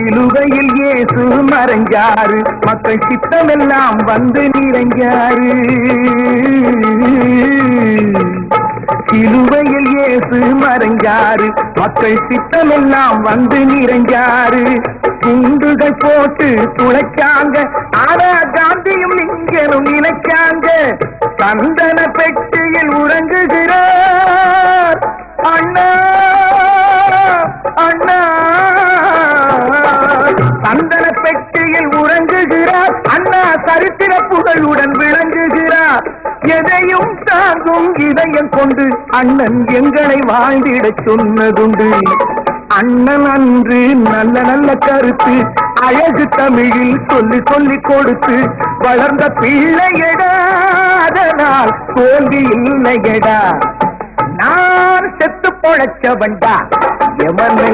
சிலுவையில் இயேசு மறைஞ்சாரு, மக்கள் சித்தமெல்லாம் வந்து நிறைஞ்சாரு. சிலுவையில் இயேசு மறைஞ்சாரு, மக்கள் சித்தமெல்லாம் வந்து நிறைஞ்சாரு. குண்டுகள் போட்டு துளைச்சாங்க, ஆனா காந்தியும் லிங்கனும் நினைச்சாங்க. சந்தன பெட்டியில் உறங்குகிறார் அண்ணா அண்ணா. சந்தன பெட்டியில் உறங்குகிறார் அண்ணா, சரித்திர புகழுடன் விளங்குகிறார். எதையும் தாங்கும் இதயம் கொண்டு அண்ணன் எங்களை வாழ்ந்திடச் சொன்னதுண்டு. அண்ணன் அன்று நல்ல நல்ல கருத்து அழகு தமிழில் சொல்லி சொல்லி கொடுத்து வளர்ந்த பிள்ளையடா, அதனால் தோல்வி இல்லையடா. நான் செத்து பொழைச்சவன்டா, எவனை